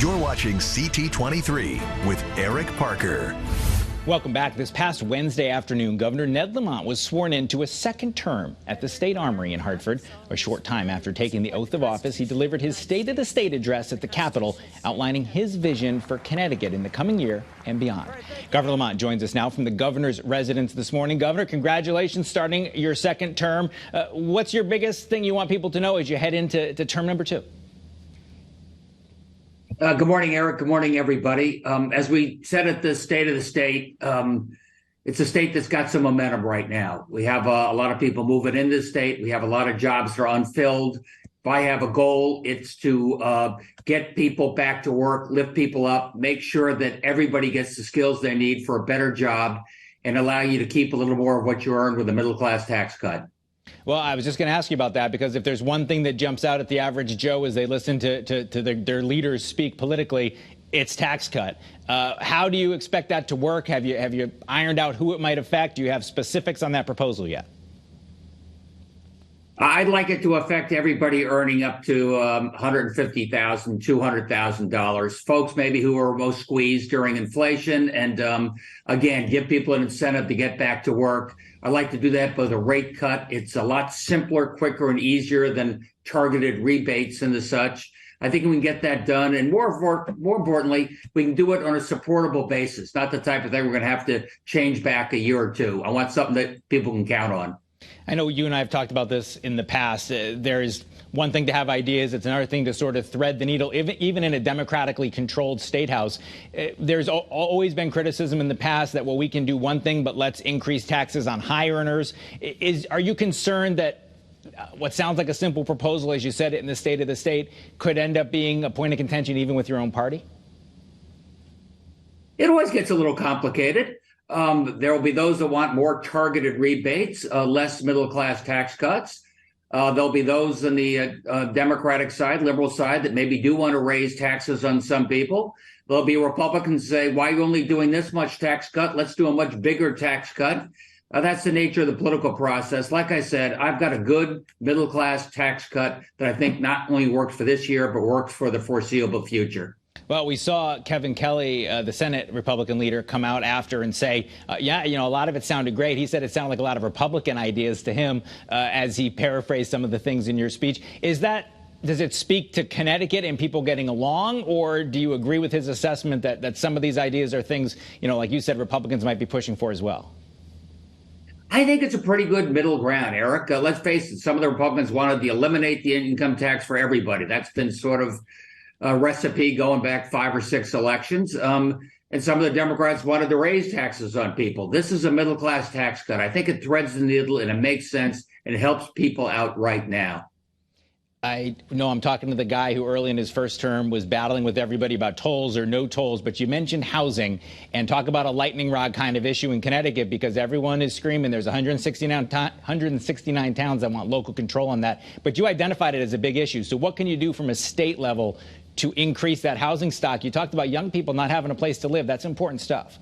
You're watching CT23 with Eric Parker. Welcome back. This past Wednesday afternoon, Governor Ned Lamont was sworn into a second term at the State Armory in Hartford. A short time after taking the oath of office, he delivered his State of the State address at the Capitol, outlining his vision for Connecticut in the coming year and beyond. Governor Lamont joins us now from the governor's residence this morning. Governor, congratulations starting your second term. What's your biggest thing you want people to know as you head into term number 2? Good morning, Eric. Good morning, everybody. As we said at the State of the State, it's a state that's got some momentum right now. We have a lot of people moving into the state. We have a lot of jobs that are unfilled. If I have a goal, it's to get people back to work, lift people up, make sure that everybody gets the skills they need for a better job, and allow you to keep a little more of what you earned with a middle-class tax cut. Well, I was just going to ask you about that, because if there's one thing that jumps out at the average Joe as they listen to their leaders speak politically, it's tax cut. How do you expect that to work? Have you ironed out who it might affect? Do you have specifics on that proposal yet? I'd like it to affect everybody earning up to $150,000, $200,000. Folks maybe who are most squeezed during inflation, and again, give people an incentive to get back to work. I'd like to do that with a rate cut. It's a lot simpler, quicker, and easier than targeted rebates and the such. I think we can get that done, and more importantly, we can do it on a supportable basis, not the type of thing we're going to have to change back a year or two. I want something that people can count on. I know you and I have talked about this in the past. There's one thing to have ideas. It's another thing to sort of thread the needle, even in a democratically controlled state house. There's always been criticism in the past that, well, we can do one thing, but let's increase taxes on high earners. Are you concerned that what sounds like a simple proposal, as you said it in the State of the State, could end up being a point of contention even with your own party? It always gets a little complicated. There will be those that want more targeted rebates, less middle-class tax cuts. There'll be those on the Democratic side, liberal side, that maybe do want to raise taxes on some people. There'll be Republicans who say, why are you only doing this much tax cut? Let's do a much bigger tax cut. That's the nature of the political process. Like I said, I've got a good middle-class tax cut that I think not only works for this year, but works for the foreseeable future. Well, we saw Kevin Kelly, the Senate Republican leader, come out after and say, a lot of it sounded great. He said it sounded like a lot of Republican ideas to him as he paraphrased some of the things in your speech. Does it speak to Connecticut and people getting along, or do you agree with his assessment that some of these ideas are things, like you said, Republicans might be pushing for as well? I think it's a pretty good middle ground, Eric. Let's face it, some of the Republicans wanted to eliminate the income tax for everybody. That's been sort of a recipe going back 5 or 6 elections. And some of the Democrats wanted to raise taxes on people. This is a middle-class tax cut. I think it threads the needle and it makes sense and it helps people out right now. I know I'm talking to the guy who early in his first term was battling with everybody about tolls or no tolls, but you mentioned housing, and talk about a lightning rod kind of issue in Connecticut, because everyone is screaming there's 169 towns that want local control on that. But you identified it as a big issue. So what can you do from a state level to increase that housing stock? You talked about young people not having a place to live. That's important stuff.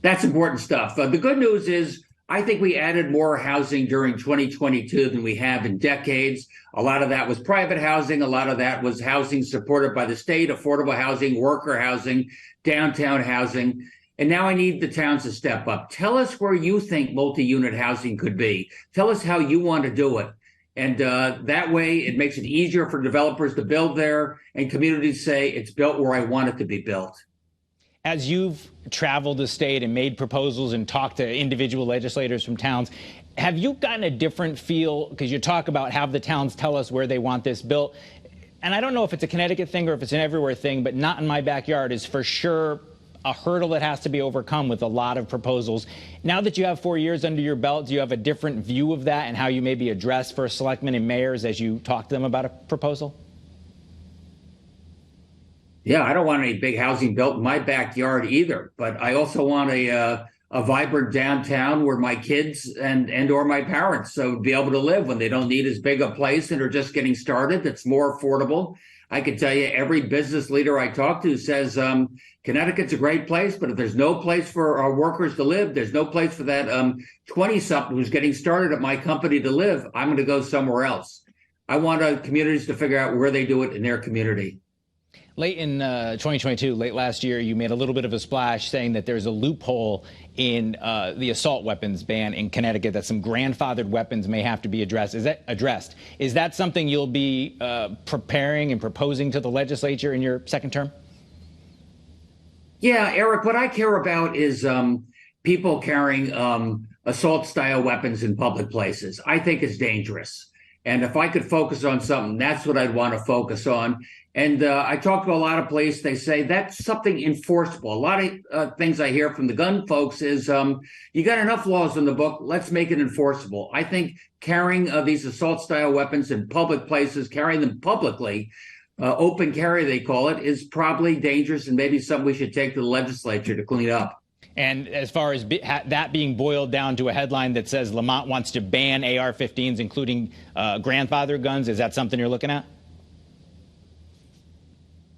That's important stuff. The good news is I think we added more housing during 2022 than we have in decades. A lot of that was private housing. A lot of that was housing supported by the state, affordable housing, worker housing, downtown housing. And now I need the towns to step up. Tell us where you think multi-unit housing could be. Tell us how you want to do it. And that way it makes it easier for developers to build there, and communities say it's built where I want it to be built. As you've traveled the state and made proposals and talked to individual legislators from towns, have you gotten a different feel? Because you talk about have the towns tell us where they want this built. And I don't know if it's a Connecticut thing or if it's an everywhere thing, but not in my backyard is for sure a hurdle that has to be overcome with a lot of proposals. Now that you have 4 years under your belt, do you have a different view of that and how you maybe address first selectmen and mayors as you talk to them about a proposal? Yeah, I don't want any big housing built in my backyard either, but I also want a vibrant downtown where my kids and or my parents would be able to live when they don't need as big a place and are just getting started. That's more affordable. I can tell you every business leader I talk to says Connecticut's a great place, but if there's no place for our workers to live, there's no place for that 20-something who's getting started at my company to live, I'm going to go somewhere else. I want communities to figure out where they do it in their community. Late in 2022, late last year, you made a little bit of a splash saying that there's a loophole in the assault weapons ban in Connecticut, that some grandfathered weapons may have to be addressed. Is that something you'll be preparing and proposing to the legislature in your second term? Yeah, Eric, what I care about is people carrying assault-style weapons in public places. I think it's dangerous. And if I could focus on something, that's what I'd want to focus on. And I talk to a lot of police. They say that's something enforceable. A lot of things I hear from the gun folks is you got enough laws in the book. Let's make it enforceable. I think carrying these assault-style weapons in public places, carrying them publicly, open carry, they call it, is probably dangerous and maybe something we should take to the legislature to clean up. And as far as that being boiled down to a headline that says Lamont wants to ban AR-15s, including grandfather guns, is that something you're looking at?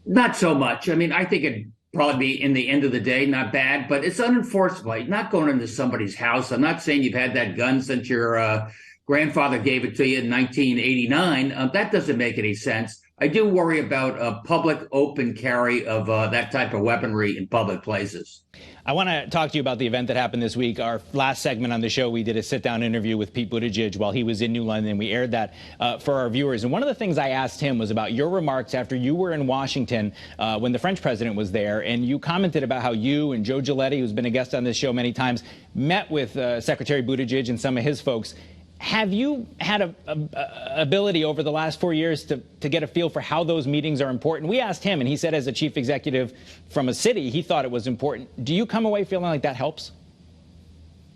Not so much. I mean, I think it'd probably be, in the end of the day, not bad, but it's unenforceable. You're not going into somebody's house. I'm not saying you've had that gun since your grandfather gave it to you in 1989. That doesn't make any sense. I do worry about public open carry of that type of weaponry in public places. I want to talk to you about the event that happened this week. Our last segment on the show, we did a sit-down interview with Pete Buttigieg while he was in New London. We aired that for our viewers. And one of the things I asked him was about your remarks after you were in Washington when the French president was there. And you commented about how you and Joe Giletti, who's been a guest on this show many times, met with Secretary Buttigieg and some of his folks. Have you had a ability over the last 4 years to get a feel for how those meetings are important? We asked him, and he said as a chief executive from a city, he thought it was important. Do you come away feeling like that helps?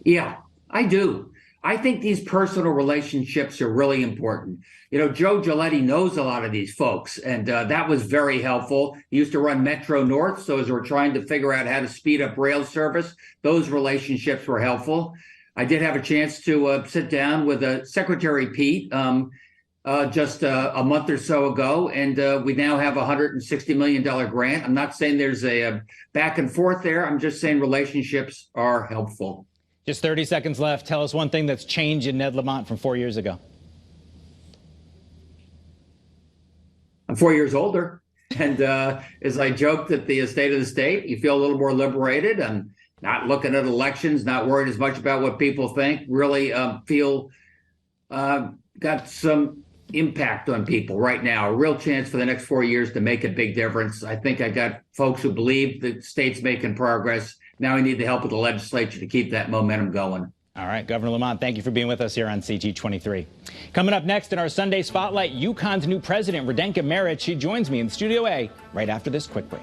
Yeah, I do. I think these personal relationships are really important. You know, Joe Giletti knows a lot of these folks, and that was very helpful. He used to run Metro North, so as we're trying to figure out how to speed up rail service, those relationships were helpful. I did have a chance to sit down with Secretary Pete just a month or so ago, and we now have a $160 million grant. I'm not saying there's a back and forth there. I'm just saying relationships are helpful. Just 30 seconds left. Tell us one thing that's changed in Ned Lamont from 4 years ago. I'm 4 years older. And as I joked at the State of the State, you feel a little more liberated and not looking at elections, not worried as much about what people think, really feel got some impact on people right now, a real chance for the next 4 years to make a big difference. I think I got folks who believe the state's making progress. Now we need the help of the legislature to keep that momentum going. All right, Governor Lamont, thank you for being with us here on CT23. Coming up next in our Sunday Spotlight, UConn's new president, Radenka Merritt. She joins me in Studio A right after this quick break.